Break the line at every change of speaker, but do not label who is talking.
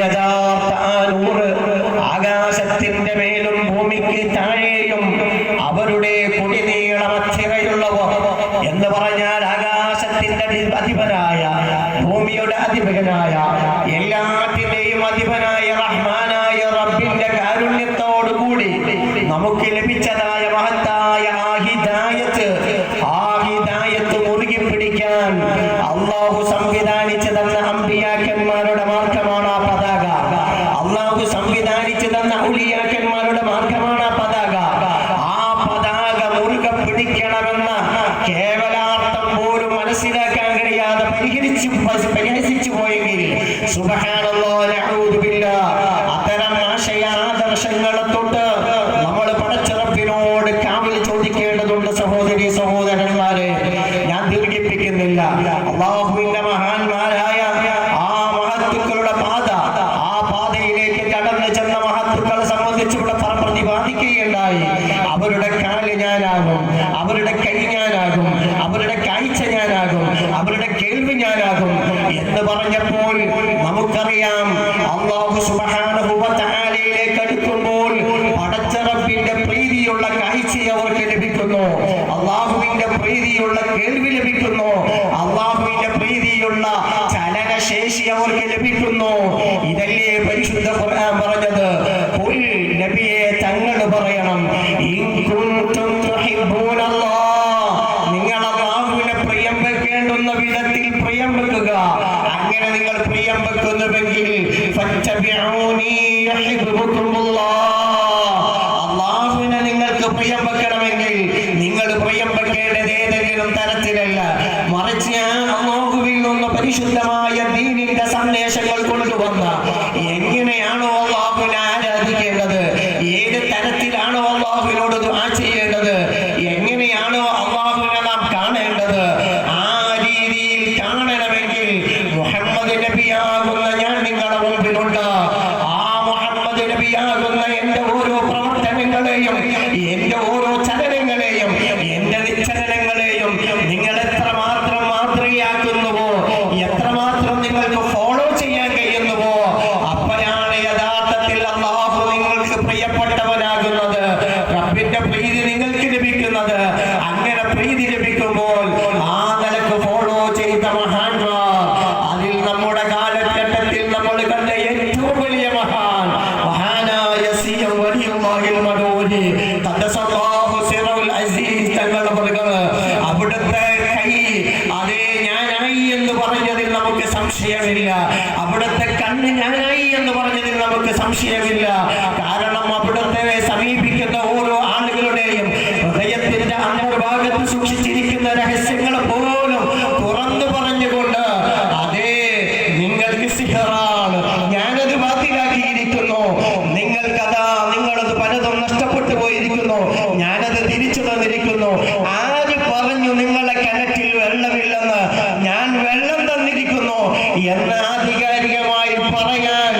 യഥാർത്ഥ ആ നൂറ് ആകാശത്തിന്റെ മേലും ഭൂമിക്ക് താഴെയും അവരുടെ കുടിനീളമച്ചിറയുള്ളവർ എന്ന് പറഞ്ഞാൽ ആകാശത്തിന്റെ അധിപനായ ഭൂമിയുടെ അധിപനായ എല്ലാത്തിന്റെയും അധിപനായ റഹ്മാനായ റബ്ബിന്റെ കാരുണ്യത്തോടുകൂടി നമുക്ക് ലഭിച്ചതായ മഹത്തായ ആ ഹിദായത്ത് മുറുകി പിടിക്കാൻ അല്ലാഹു സംവിധാനിച്ചു തന്ന അമ്പിയാക്കന്മാരുടെ മാർഗമാണ് ആ പതാക. അല്ലാഹു സംവിധാനിച്ചു തന്ന ഔലിയാക്കന്മാരുടെ മാർഗമാണ് ആ പതാക. ആ പതാക മുറുകെ പിടിക്കണമെന്ന കേവലാർത്ഥം പോലും മനസ്സിലാക്കാൻ കഴിയാതെ പരിഹസിച്ചു പോയെങ്കിൽ സുബ്ഹാനല്ലാഹ് നഊദു ബില്ലാഹ് അത്തരം ആശയാദർശങ്ങളെ തൊട്ട് നമ്മൾ പടച്ചറപ്പിനോട് കാവൽ ചോദിക്കേണ്ടതുണ്ട്. സഹോദരി സഹോദരന്മാരെ, ഞാൻ ദീർഘിപ്പിക്കുന്നില്ല. അല്ലാഹുവിന്റെ മഹാന്മാരായ ആ മഹത്തുക്കളുടെ പാത, ആ പാതയിലേക്ക് കടന്നു ചെന്ന മഹത്തുക്കളെ സംബന്ധിച്ച് ഇവിടെ പ്രതിപാദിക്കുകയുണ്ടായി. അവരുടെ കാല് ഞാനാകും, അവരുടെ കൈ ഞാനാകും, അവരുടെ കാഴ്ച ഞാനാകും, അവരുടെ കേൾവി ഞാനാകും എന്ന് പറഞ്ഞപ്പോൾ നമുക്കറിയാം അല്ലാഹു സുബ്ഹാനഹു വ തആലയിലേക്ക് അടുക്കുമ്പോൾ പടച്ച റബ്ബിന്റെ പ്രീതിയുള്ള കാഴ്ച അവർക്ക് ലഭിക്കുന്നു, അല്ലാഹുവിന്റെ പ്രീതിയുള്ള കേൾവി ലഭിക്കുന്നു, അല്ലാഹുവിന്റെ പ്രീതിയുള്ള ചലനശേഷി അവർക്ക് ലഭിക്കുന്നു. ഇതല്ലേ പരിശുദ്ധ ഖുർആൻ പറഞ്ഞത്? ഖുൽ നബിയെ തങ്ങൾ പറയണം, ഇൻ കുൻതും തുഹിബ്ബൂനല്ലാഹ്, നിങ്ങൾ അല്ലാഹുവിനെ പ്രിയം വെക്കേണ്ടുന്ന വിധത്തിൽ പ്രിയം വെക്കുക. അങ്ങനെ നിങ്ങൾ പ്രിയം വെക്കുന്നുവെങ്കിൽ ഫത്തബിഊനി യുഹിബ്ബുകുമുല്ലാഹ്, അല്ലാഹുവിനെ നിങ്ങൾക്ക് പ്രിയം വെക്കണമെങ്കിൽ നിങ്ങൾ പ്രിയം വെക്കേണ്ടത് ഏതെങ്കിലും തരത്തിലല്ല, മറിച്ച് അല്ലാഹുവിൽ നിന്ന് പരിശുദ്ധമായ ദീനിന്റെ സന്ദേശങ്ങൾ കൊണ്ടുവന്ന എങ്ങനെയാണോ അല്ലാഹുവിനെ ആരാധിക്കേണ്ടത്, ഏത് തരത്തിലാണോ അല്ലാഹുവിനോട് ദുആ ചെയ്യേണ്ടത്, എങ്ങനെയാണോ അല്ലാഹുവിനെ നാം കാണേണ്ടത്, ആ രീതിയിൽ കാണണമെങ്കിൽ മുഹമ്മദ് നബിയാകുന്ന ഞാൻ നിങ്ങളുടെ മുമ്പിലുണ്ട്. ആ മുഹമ്മദ് നബിയാകുന്ന എന്റെ ഓരോ പ്രവർത്തനങ്ങളെയും, എന്റെ ഓരോ ചലനങ്ങളെയും, എന്റെ നിശ്ചലനങ്ങളെയും നിങ്ങൾ എത്രമാത്രം മാതൃകയാക്കുന്നുവോ, എത്രമാത്രം നിങ്ങൾക്ക് ഫോളോ ചെയ്യാൻ കഴിയുന്നുവോ, അപ്പോഴാണ് യഥാർത്ഥത്തിൽ അല്ലാഹു നിങ്ങൾക്ക് പ്രിയപ്പെട്ടവനാകുന്നത്, റബ്ബിന്റെ പ്രീതി നിങ്ങൾക്ക് ലഭിക്കുന്നത്. അങ്ങനെ പ്രീതി ലഭിക്കുമ്പോൾ ആ നിലക്ക് ഫോളോ ചെയ്ത മഹാന്മാർ, അതിൽ നമ്മുടെ കാലഘട്ടത്തിൽ നമ്മൾ കണ്ട ഏറ്റവും വലിയ മഹാനായ സിയം വലിയുല്ലാഹിൽ മദൂനി ഖദ്ദസല്ലാഹു സിറഉൽ അസീസ് തങ്ങൾ പറയുന്നത്, അവിടുത്തെ കൈ അതേ ഞാനായി എന്ന് പറഞ്ഞതിൽ നമുക്ക് സംശയമില്ല, അവിടുത്തെ കണ്ണ് ഞാനായി എന്ന് പറഞ്ഞതിൽ നമുക്ക് സംശയമില്ല. കാരണം അവിടുത്തെ സമീപിക്കുന്ന ഓരോ ആളുകളുടെയും ഹൃദയത്തിന്റെ അന്തർഭാഗത്ത് സൂക്ഷിച്ചിരിക്കുന്ന രഹസ്യങ്ങൾ പോലും തുറന്നു പറഞ്ഞുകൊണ്ട്, അതേ നിങ്ങൾക്ക് സിഹറാണ്, ഞാനത് ബാത്തിലാക്കിയിരിക്കുന്നു, നിങ്ങൾക്കതാ നിങ്ങളത് പലതും നഷ്ടപ്പെട്ടു പോയിരിക്കുന്നു, ഞാനത് തിരിച്ചു തന്നിരിക്കുന്നു. ആര് പറഞ്ഞു നിങ്ങളെ കിണറ്റിൽ വെള്ളമില്ലെന്ന്? ഞാൻ വെള്ളം തന്നിരിക്കുന്നു എന്ന് ആധികാരികമായി പറയാൻ